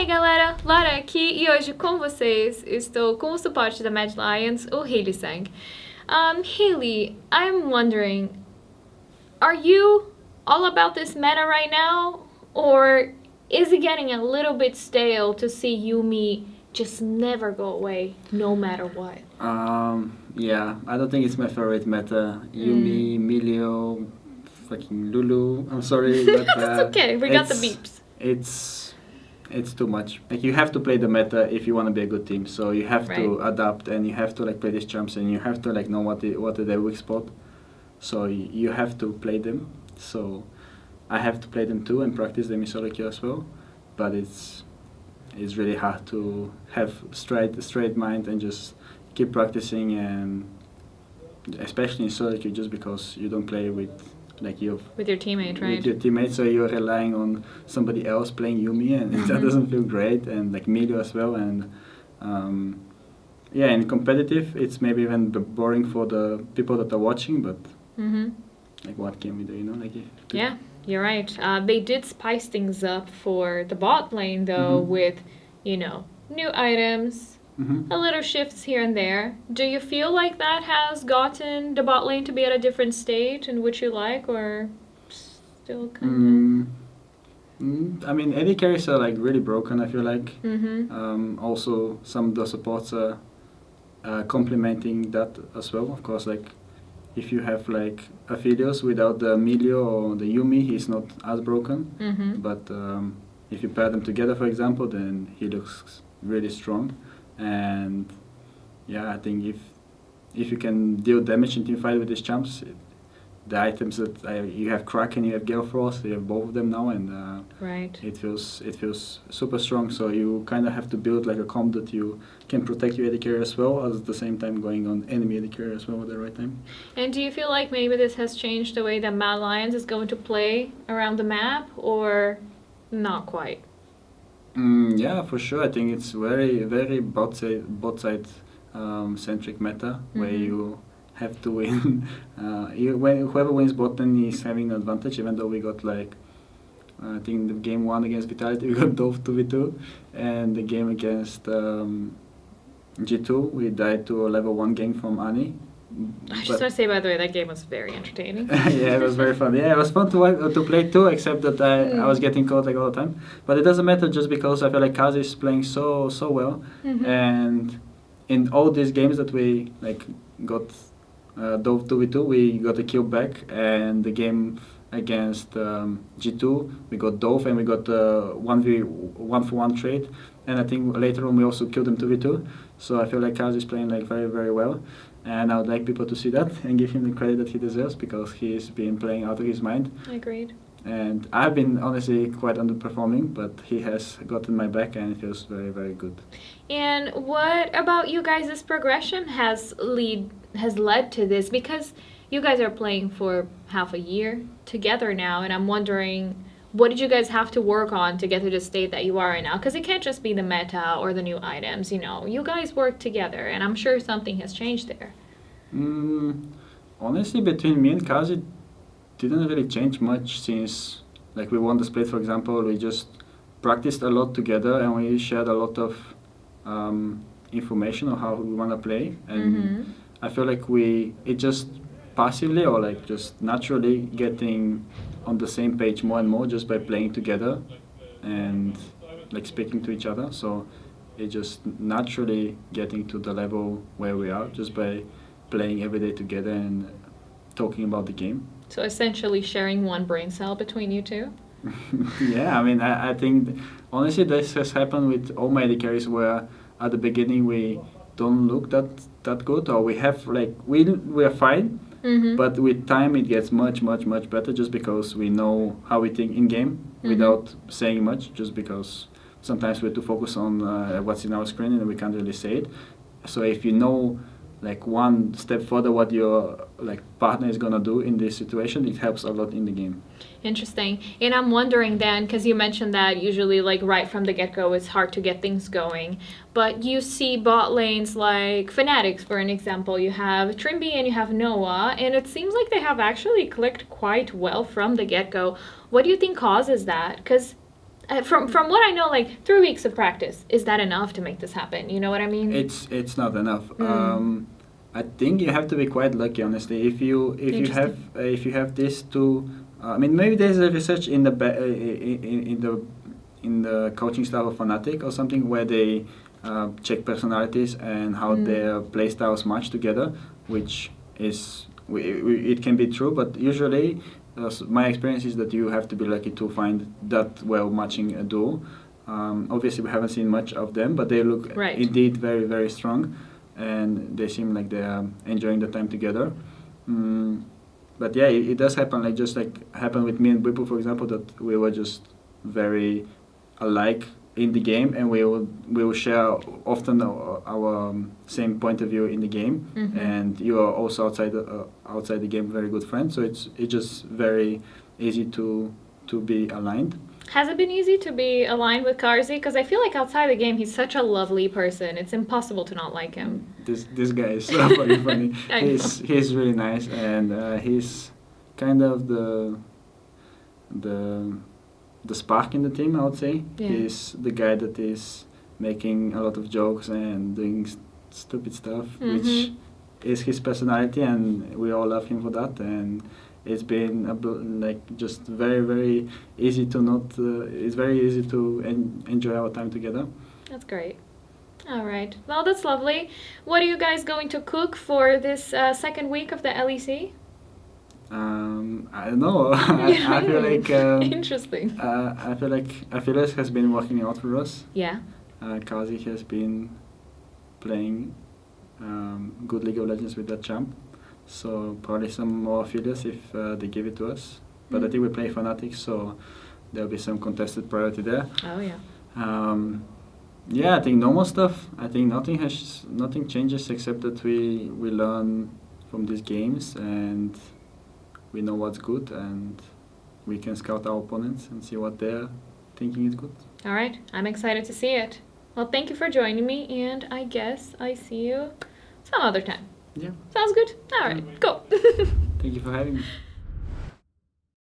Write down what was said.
aí galera, Lara aqui e hoje com vocês estou com o suporte da MAD Hylissang, o Hylissang. Haley, I'm wondering, are you all about this meta right now? Or is it getting a little bit stale to see Yuumi just never go away, no matter what? Yeah, I don't think it's my favorite meta. Yuumi, Milio, fucking Lulu. I'm sorry, but It's okay, we got the beeps. It's too much. Like you have to play the meta if you want to be a good team. So you have to adapt and you have to like play these champs and you have to like know what are their weak spot. So you have to play them. So I have to play them too and practice them in solo queue as well. But it's really hard to have straight mind and just keep practicing, and especially in solo queue, just because you don't play with with your teammate, right? With your teammates, so you're relying on somebody else playing Yuumi, and that doesn't feel great. And like Milio as well, and yeah, in competitive, it's maybe even boring for the people that are watching. But like, what can we do? You know, like yeah, you're right. They did spice things up for the bot lane though, with new items. A little shifts here and there. Do you feel like that has gotten the bot lane to be at a different stage in which you like, or still kind of? I mean, AD carries are like really broken, I feel like. Also, some of the supports are complementing that as well. Of course, like if you have like Aphelios without the Milio or the Yuumi, he's not as broken. But if you pair them together, for example, then he looks really strong. And yeah, I think if you can deal damage in teamfight with these champs, the items that you have Kraken, you have Gale Frost, you have both of them now, and it feels super strong. So you kind of have to build like a comp that you can protect your AD carry as well, as at the same time going on enemy AD carry as well at the right time. And do you feel like maybe this has changed the way that MAD Lions is going to play around the map, or not quite? Yeah, for sure. I think it's very, very bot side centric meta, where you have to win. Whoever wins bot lane is having an advantage, even though we got like, I think the game 1 against Vitality we got Dove 2v2, and the game against G2 we died to a level 1 gank from Ani. I just want to say, by the way, that game was very entertaining. Yeah, it was very fun. Yeah, it was fun to play too, except that I was getting caught like all the time. But it doesn't matter, just because I feel like Kazi is playing so well. And in all these games that we like got Dove 2v2, we got a kill back. And the game against G2, we got Dove and we got 1v1 trade. And I think later on we also killed him 2v2. So I feel like Kazi is playing like very, very well. And I would like people to see that and give him the credit that he deserves, because he's been playing out of his mind. Agreed. And I've been honestly quite underperforming, but he has gotten my back and it feels very, very good. And what about you guys' progression has led to this? Because you guys are playing for half a year together now, and I'm wondering, what did you guys have to work on to get to the state that you are right now? Because it can't just be the meta or the new items, you guys work together, and I'm sure something has changed there. Honestly, between me and Kazi, didn't really change much since like we won the split, for example. We just practiced a lot together and we shared a lot of information on how we want to play. And I feel like it just passively or like just naturally getting on the same page more and more just by playing together and like speaking to each other. So it's just naturally getting to the level where we are just by playing every day together and talking about the game. So essentially sharing one brain cell between you two? Yeah, I mean, I think honestly this has happened with all my AD carries, where at the beginning we don't look that good, or we have like we are fine. But with time it gets much better, just because we know how we think in game without saying much, just because sometimes we have to focus on what's in our screen and we can't really say it. So if you know like one step further what your like partner is gonna do in this situation, it helps a lot in the game. Interesting. And I'm wondering then, because you mentioned that usually like right from the get-go it's hard to get things going, but you see bot lanes like Fanatics, for an example. You have Trimby and you have Noah, and it seems like they have actually clicked quite well from the get-go. What do you think causes that? Because from what I know, like 3 weeks of practice, is that enough to make this happen? You know what I mean? It's not enough. I think you have to be quite lucky, honestly. If you have these two, I mean, maybe there's a research in the in the coaching style of Fnatic or something where they check personalities and how their play styles match together, which is it can be true, but usually my experience is that you have to be lucky to find that well matching a duo. Obviously, we haven't seen much of them, but they look indeed very, very strong, and they seem like they are enjoying the time together. But yeah, it does happen, like just like happened with me and Bipu, for example, that we were just very alike in the game, and we will share often our same point of view in the game, and you are also outside the game very good friends, so it's just very easy to be aligned. Has it been easy to be aligned with Karzi? Because I feel like outside the game he's such a lovely person. It's impossible to not like him. This guy is so very funny. He's really nice, and he's kind of the spark in the team, I would say. Yeah. He's the guy that is making a lot of jokes and doing stupid stuff, which is his personality, and we all love him for that. And it's been like just very, very easy to not. It's very easy to enjoy our time together. That's great. All right. Well, that's lovely. What are you guys going to cook for this second week of the LEC? I don't know. I feel like interesting. I feel like Achilles has been working out for us. Yeah. Kazi has been playing good League of Legends with that champ. So probably some more affiliates if they give it to us. But I think we play Fnatic, so there'll be some contested priority there. Oh yeah. Yeah, I think normal stuff. I think nothing changes except that we learn from these games, and we know what's good, and we can scout our opponents and see what they're thinking is good. All right, I'm excited to see it. Well, thank you for joining me, and I guess I see you some other time. Yeah. Sounds good? All right, cool. Thank you for having me.